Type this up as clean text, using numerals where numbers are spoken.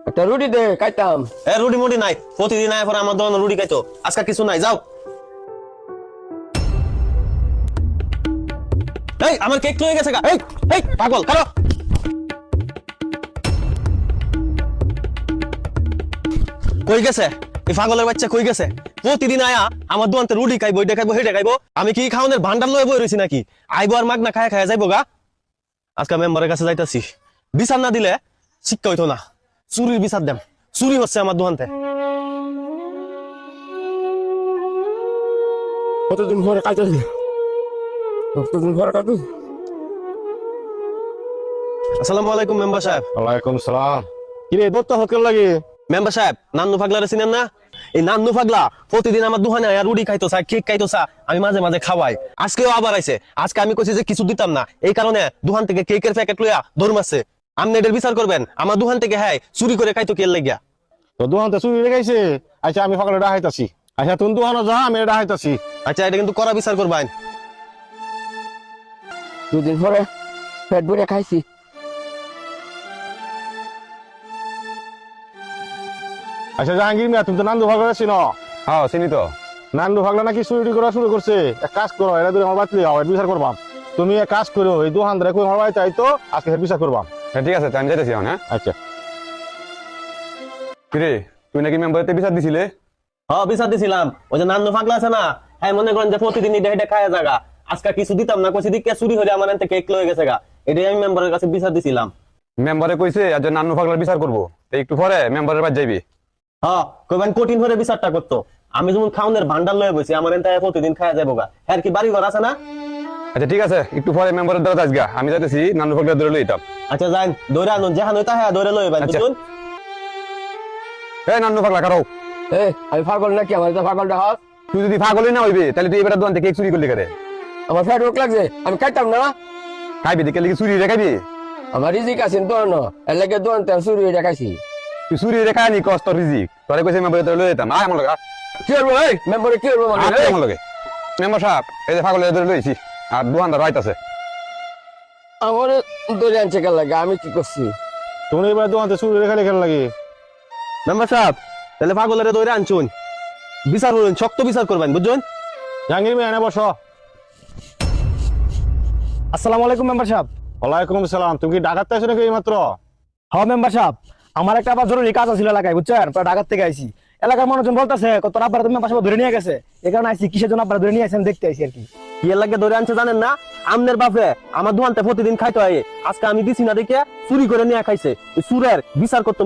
একটা রুটি দে খাইতাম। রুটি মুটি নাই, প্রতিদিন আয় পরে আমার দোকানে রুটি খাইতো, আজকে কিছু নাই, যাও। এই আমার কেক হয়ে গেছে গা, এই এই পাগল খালো। কই গেছে এই পাগলের বাচ্চা, কই গেছে? প্রতিদিন আয়া আমার দোকানতে রুটি খাইবো, এটা খাইবো, হেটা খাইবো। আমি কি খাওয়ানোর ভান্ডার লয়ে বই রয়েছি নাকি? আইবো আর মাগনা খায়া খায়া যাইবো গা। আজকে মেম্বারের কাছে যাইতাছি, বিচার না দিলে শিক্ষা হইতো না। চুরির বিচার দেম, চুরি হচ্ছে আমার দোকানতে। কতদিন পরে খাইতেছি, কতদিন পরে খাইতেছি। আসসালামু আলাইকুম মেম্বার সাহেব। ওয়ালাইকুম সালাম। কি রে দত্ত হকেল লাগে? মেম্বার সাহেব, নান্নু পাগলারে চিনেন না? এই নান্নু পাগলা প্রতিদিন আমার দোকানে আয়া রুটি খাইতো চা, কেক খাইতো চা, আমি মাঝে মাঝে খাওয়াই। আজকেও আবার আইছে। আজকে আমি কইছি যে কিছু দিতাম না, এই কারণে দোকান থেকে কেকের প্যাকেট লইয়া দৌড় মারছে। আপনি এটার বিচার করবেন, আমার দোকান থেকে হ্যাঁ চুরি করে খাইতো কে লাগিয়া। তো দোকানতে চুরি রেখেছে। আচ্ছা আমি সকালে ডাহাইতাছি। আচ্ছা তুমি দোকানে যা, আমি ডাহাইতাছি। আচ্ছা এটা কিন্তু কড়া বিচার করবেন। দুদিন পরে পেট ভরে খাইছি। আচ্ছা জাহাঙ্গীর মিয়া, তুমি তো নান্দু ভাগলা চিনো? হ্যাঁ চিনি তো। নান্দু ভাগলা নাকি চুরি করা শুরু করছে। এক কাজ করো, এরা দুটো আমার বাতলি হও, এর বিচার করবাম। তুমি এক কাজ করো, এই দোকান ধরে আমার বাড়িতে আইতো, আজকে এর বিচার করবাম। হ্যাঁ ঠিক আছে, আমি যাইতেছি এখন। হ্যাঁ আচ্ছা কিরে, তুই নাকি মেম্বারেতে বিচার দিছিলে? হ্যাঁ বিচার দিছিলাম। ওই যে নান্নু পাগলা আছে না, হ্যাঁ মনে করেন যে প্রতিদিন এটা হেঁটে খায়া জাগা। আজকে কিছু দিতাম না, কইছি দিকে চুরি হয়ে আমার এনতে কেক লয়ে গেছে গা। এটাই আমি মেম্বারের কাছে বিচার দিছিলাম। মেম্বারে কইছে আজ নান্নু পাগলার বিচার করবো, তো একটু পরে মেম্বারের বাড়ি যাইবি। হ্যাঁ কইবেন কঠিন হয়ে বিচারটা করতো। আমি যেমন খাওনের ভান্ডার লয়ে বসি, আমার এনতে প্রতিদিন খায়া যাবো গা। হ্যাঁ কি বাড়ি ঘর আছে না? আচ্ছা ঠিক আছে, একটু পরে মেম্বারের দ্বারা যাসগা, আমি যাইতেছি নান্নু পাগলার ধরে লইতাম। আচ্ছা যাইন, দৌড়ে আনুন, যেখান হইতা হ্যাঁ দৌড়ে লয়ে যাবেন, আচ্ছা। বুঝুন? এই নান্নু পাগলা কারো, আমি পাগল নাকি? আমার তো পাগলটা হক। তুই যদি পাগলই না হইবে তাহলে তুই এবার দোকান থেকে কেক চুরি করলি করে। আমার পেট ভোক লাগছে, আমি খাইতাম না। খাইবি দেখে লিখে চুরি রে খাইবি? আমার রিজিক আছে তো না, এর লাগে দোকান চুরি হয়ে খাইছি। তুই চুরি রে খাই নি, কষ্ট রিজিক তোরে কইছে মেম্বারের ধরে লই যেতাম। আয় আমার লগে, কি করবো এই মেম্বারে, কি করবো মানে? আমার লগে। মেম্বার সাহেব, এই যে পাগলের ধরে লইছি, আর দোকানদার রাইতাছে। আমার দৌড়ে আনছে কেন লাগে? আমি কি করছি? তুমি এবার দোকানতে চুরি রেখে লেখার লাগে। মেম্বার সাহেব তাহলে পাগলের দৌড়ে আনছুন, বিচার করুন, শক্ত বিচার করবেন, বুঝছেন? জাহাঙ্গীর মিয়া এনে বসো। আসসালামু আলাইকুম মেম্বার সাহেব। ওয়ালাইকুম সালাম। তুমি কি ডাকাতে আসো নাকি এই মাত্র? হ্যাঁ মেম্বার সাহেব, আমার একটা আবার জরুরি কাজ আছিল এলাকায়, বুঝছেন? প্রায় ঢাকার থেকে আইছি। এলাকার মানুষজন বলতেছে কত আব্বার তুমি মেম্বার সাহেব ধরে নিয়ে গেছে, এই কারণে আইছি। কিসের জন্য আব্বার ধরে নিয়ে আসেন দেখতে আইছি আর কি। কি এর লাগে দৌড়ে আনছে জানেন না? আমনের বাপে আমার দোকানতে প্রতিদিন খাইতে হয়, আজকে আমি দিছি না দেখে চুরি করে নিয়ে খাইছে। এই চুরের বিচার করতো